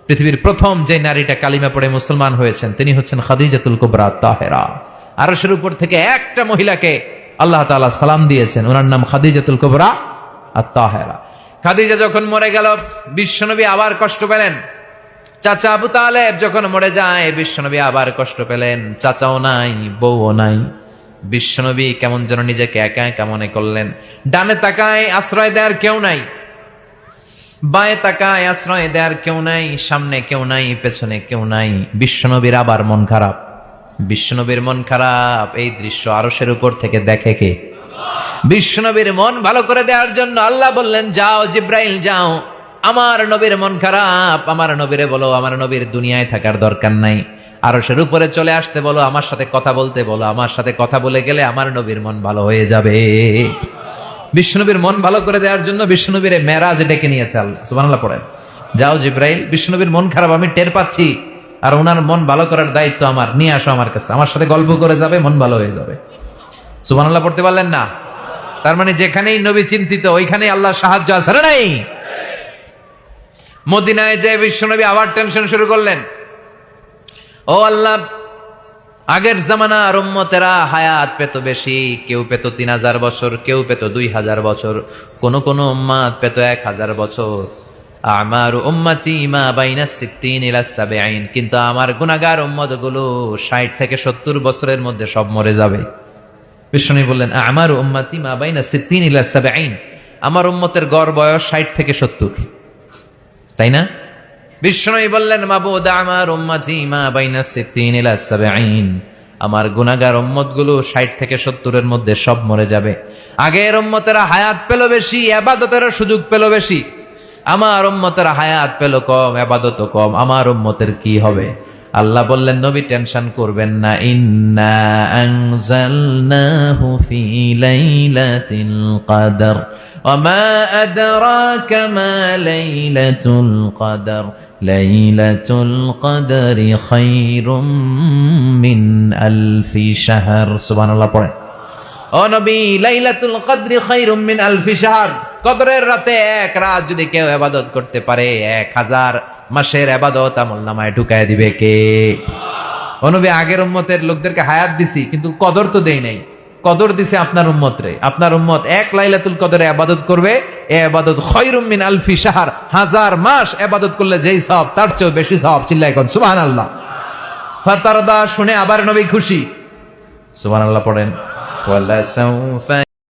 পৃথিবীর প্রথম যে নারীটা কালিমা পড়ে মুসলমান হয়েছেন তিনি হচ্ছেন খাদিজাতুল কুবরা তাহেরা। আরশের উপর থেকে একটা মহিলাকে আল্লাহ তাআলা সালাম দিয়েছেন, ওনার নাম খাদিজাতুল কুবরা আত-তাহেরা। খাদিজা যখন মরে গেল বিশ্বনবী আবার কষ্ট পেলেন। চাচা আবু তালেব যখন মরে যায় বিশ্বনবী আবার কষ্ট পেলেন। চাচাও নাই, বউও নাই। বিশ্বনবী কেমন যেন নিজেকে একা একা মনে করলেন। ডানে তাকায় আশ্রয় দেওয়ার কেউ নাই, বায়ে তাকায় আশ্রয় দেওয়ার কেউ নাই, সামনে কেউ নাই, পেছনে কেউ নাই। বিশ্বনবীর আবার মন খারাপ। বিশ্বনবীর মন খারাপ, এই দৃশ্য আরশের উপর থেকে দেখে কে? বিশ্বনবীর মন ভালো করে দেওয়ার জন্য আল্লাহ বললেন, যাও জিব্রাইল যাও, আমার নবীর মন খারাপ, আমার নবীরে বলো আমার নবীর দুনিয়ায় থাকার দরকার নাই, আরশের উপরে চলে আসতে বলো, আমার সাথে কথা বলতে বলো। আমার সাথে কথা বলে গেলে আমার নবীর মন ভালো হয়ে যাবে। বিশ্বনবীর মন ভালো করে দেওয়ার জন্য বিশ্বনবীর মেরাজে ডেকে নিয়েছে আল্লাহ। সুবহানাল্লাহ পড়েন। যাও জিব্রাইল, বিশ্বনবীর মন খারাপ আমি টের পাচ্ছি, আর ওনার মন ভালো করার দায়িত্ব আমার, নিয়ে আসো আমার কাছে, আমার সাথে গল্প করে যাবে, মন ভালো হয়ে যাবে। সুবহানাল্লাহ পড়তে পারলেন না? তার মানে যেখানেই নবী চিন্তিত ওইখানেই আল্লাহর সাহায্য আছে না নাই? মদিনায় যে বিশ্বনবী আবার টেনশন শুরু করলেন, ও আল্লাহ, আগের জামানার উম্মতেরা হায়াত পেত বেশি, কেউ পেত 3000 বছর, কেউ পেত 2000 বছর, কোন কোন উম্মাত পেত 1000 বছর। আমার উম্মতি মা বাইনা 60 ইলা 70, কিন্তু আমার গুনাহগার উম্মত গুলো 60 থেকে 70 বছরের মধ্যে সব মরে যাবে। বিশ্বনবী বললেন, আমার উম্মতি মা বাইনা 60 ইলা 70, আমার উম্মতের গড় বয়স 60 থেকে 70, তাই না? বিশ্বনবী বললেন, মাবুদ আমার উম্মতি মা বাইনা 60 ইলা 70, আমার গুনাহগার উম্মত গুলো 60 থেকে 70 এর মধ্যে সব মরে যাবে। আগের উম্মতেরা হায়াত পেল বেশি, ইবাদতের সুযোগ পেল বেশি, আমার উম্মতেরা হায়াত পেল কম, ইবাদতও কম, আমার উম্মতের কি হবে? আল্লাহ বললেন, নবী টেনশন করবেন না, ইন্না আনজালনাহু ফি লাইলাতিল কদর ওয়া মা আদরাকা মা লাইলাতুল কদর লাইলাতুল কদরি খায়রুম মিন আলফি শাহর। সুবহানাল্লাহ পড়েন। ও নবী, লাইলাতুল কদরি খায়রুম মিন আলফি শাহর, কদরের রাতে এক রাত যদি কেউ ইবাদত করতে পারে 1000 মাসের ইবাদত আমলনামায় ঢুকায় দিবে কে? ও নবী, আগের উম্মতের লোকদেরকে হায়াত দিছি কিন্তু কদর তো দেই নাই। কদর দিছে আপনার উম্মত রে। আপনার উম্মত এক লাইলাতুল কদরে ইবাদত করবে, এই ইবাদত খায়রুম মিন আলফি শাহর, 1000 মাস ইবাদত করলে যেই সওয়াব তার চেয়ে বেশি সওয়াব। চিল্লায় কোন সুবহানাল্লাহ। ফাতারদা শুনে আবার নবী খুশি। সুবহানাল্লাহ পড়েন। ওয়ালা সাউফা